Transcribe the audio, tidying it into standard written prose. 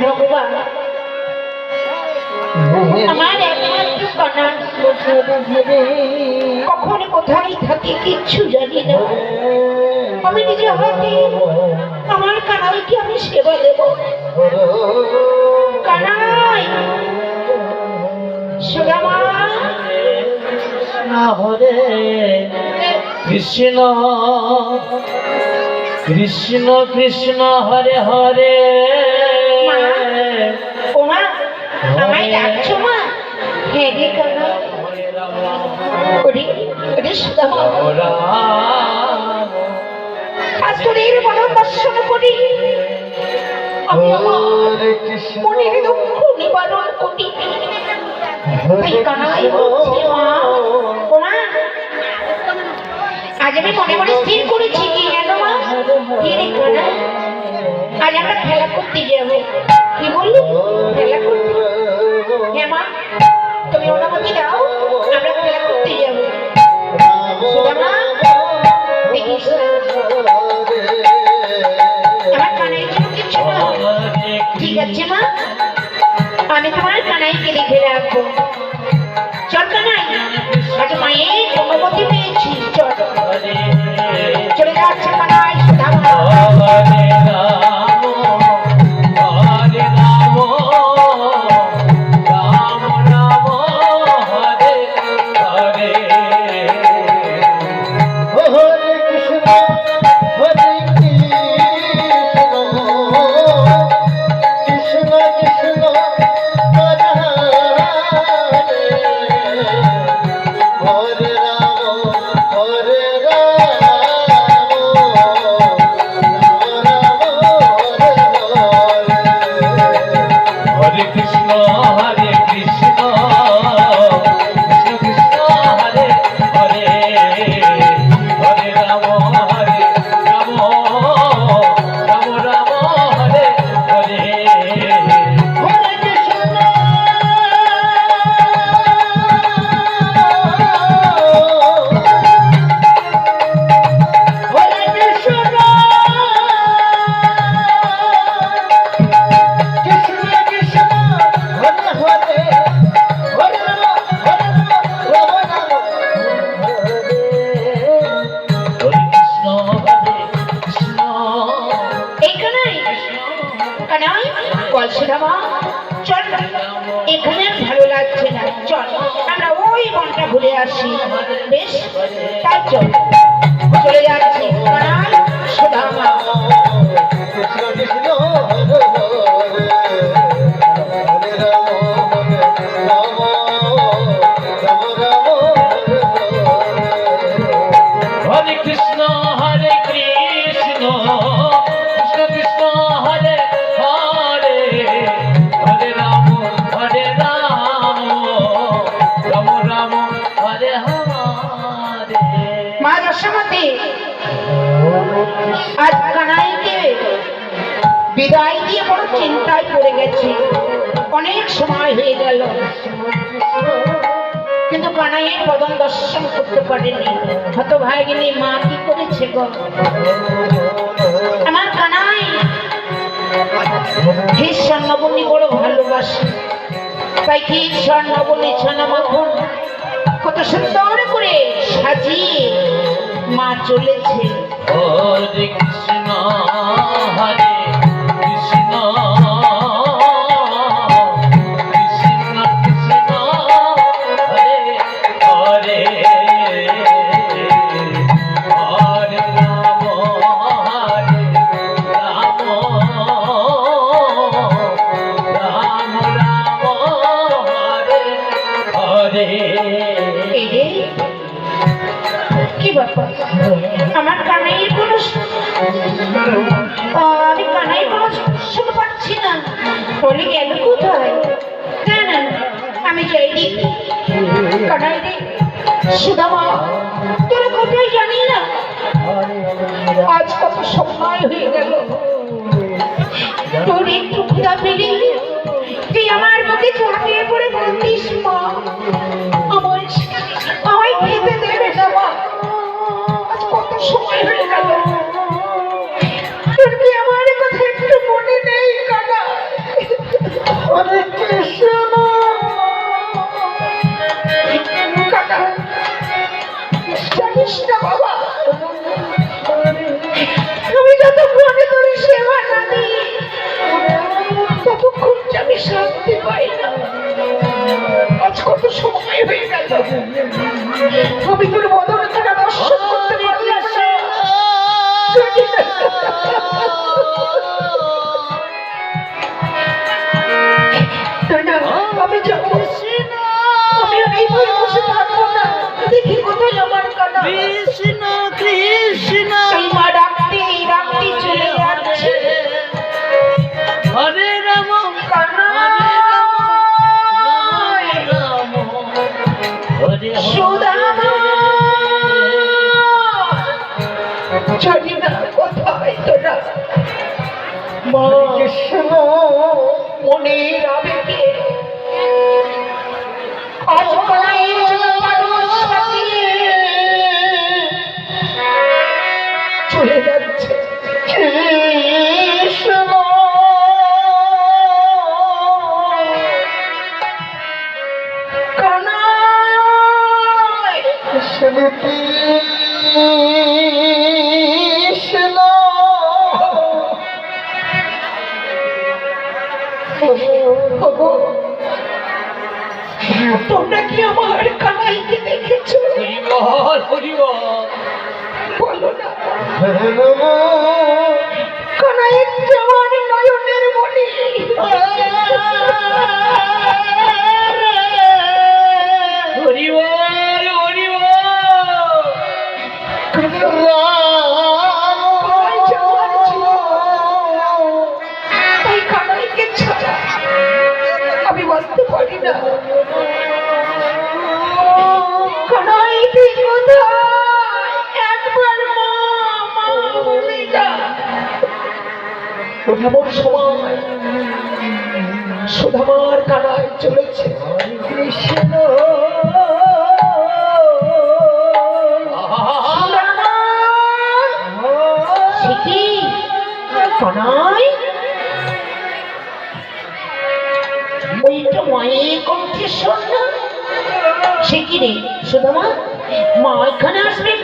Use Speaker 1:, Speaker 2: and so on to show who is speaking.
Speaker 1: ভগবান আমার একমাত্র কন্যা কখন কোথায় থাকে কিচ্ছু জানি না। আমি নিজে হাতে আমার কানাইকে আমি সেবা দেব। কানাই সুদামা
Speaker 2: হরে কৃষ্ণ কৃষ্ণ কৃষ্ণ হরে হরে।
Speaker 1: ওমা আমায় ডাকছো মা? হ্যাঁ রে কানা। আজ তোর এর মনোদর্শন করি আমি আমার মনের দুঃখ নিবারণ করি। কানাই বলছে মা, ওমা আজ আমি মনে মনে স্থির করেছি কি জানো মা? কি রে কানা? আজ আমরা খেলা করতে যাবো। কি বললি? খেলা করতে? হ্যাঁ মা, তুমি অনুমতি দাও, আমরা খেলা করতে যাবো। সুদামা দেখিস আমার কানাইয়ের জন্য কিচ্ছু না। ঠিক আছে মা, আমি তোমার কানাইকে রেখে রাখবো। চল কানাই, আজ মায়ের অনুমতি পেয়েছি। চল চলে যাচ্ছে কানাই। সুদামা চল, এখানে ভালো লাগছে না, চল আমরা ওই বনটা ঘুরে আসি। বেশ, তাই চল। চলে যাচ্ছি সুদামা।
Speaker 2: হরে কৃষ্ণ হরে কৃষ্ণ কৃষ্ণ কৃষ্ণ হরে হরে, হরে রাম রাম রাম হরে হরে।
Speaker 1: মা যশোমতী, আজ কানাইকে বিদায় দিয়ে বড় চিন্তায় পড়ে গেছি। অনেক সময় হয়ে গেল, কিন্তু কানাইয়ের বদন দর্শন করতে পারেনি। হতভাগিনী মা কি করেছে গো? আমার কানাই হে স্বর্ণবনী বড় ভালোবাসে, তাই কি স্বর্ণবনী ছানা মাখন কত সুন্দর করে সাজিয়ে মা চলেছে।
Speaker 2: হরে কৃষ্ণ হরে কৃষ্ণ কৃষ্ণ কৃষ্ণ হরে হরে, হরে রাম রাম রাম রাম হরে হরে।
Speaker 1: কি ব্যাপার? আমার কানাইয়ের কোনো আমি কানাইয়ের কোনো শুনতে পাচ্ছি না। বলে গেল কোথায়? না না, আমি যাই দেখি। কানাই রে, সুদামা তোরা কোথায় জানি না। আজ কত সময় হয়ে গেল, তোর একটু ক্ষুধা পেলে তুই আমার মুখে ঝাঁপিয়ে পড়ে বলতিস মা আমায় খেতে দেবে না মা। আজ কত সময় হয়ে গেল, তোর কি আমার কথা একটু মনে নেই কানা? আমি শান্তি পাই না। আজ কত সময় হয়ে গেল, আমি তোর বদনখানা দর্শন করতে পারলাম না। না, আমি যাবো, আমি আর এইভাবে বসে থাকবো না। দেখি কোথায় আমার কানা।
Speaker 2: কৃষ্ণ কৃষ্ণ
Speaker 1: এই মা ডাকতে ডাকতে চলে যাচ্ছে।
Speaker 2: হরে রাম
Speaker 1: কানা,
Speaker 2: রাম হরে
Speaker 1: সুদামা, জানি না কোথায় তোরা। মা কৃষ্ণ মনের আবেগে আজ কলাইয়ের জন্য মানুষ পাঠিয়ে চলে যাচ্ছে। কৃষ্ণ কানাই, কৃষ্ণ কৃষ্ণ ওগো, তোমরা কি আমার কানাইকে দেখেছো?
Speaker 2: হরিবল হরিবল
Speaker 1: বলো না। কানাইয়ের জওয়ান নয়নের মণি,
Speaker 2: হরিবল হরিবল
Speaker 1: কানাই জওয়ান ছিল, তাই কানাইকে ছাড়া আমি বাঁচতে পারি না। কানাই তুই কোথায়? একবার মা মা বলে ডাক। এমন সময় সুধামার কানায় চলেছে। কৃষ্ণ সুদামা, সে কি কানাই? ওইটা মায়ের কণ্ঠে শোন না। সে কি রে সুদামা, মা এখানে আসবে?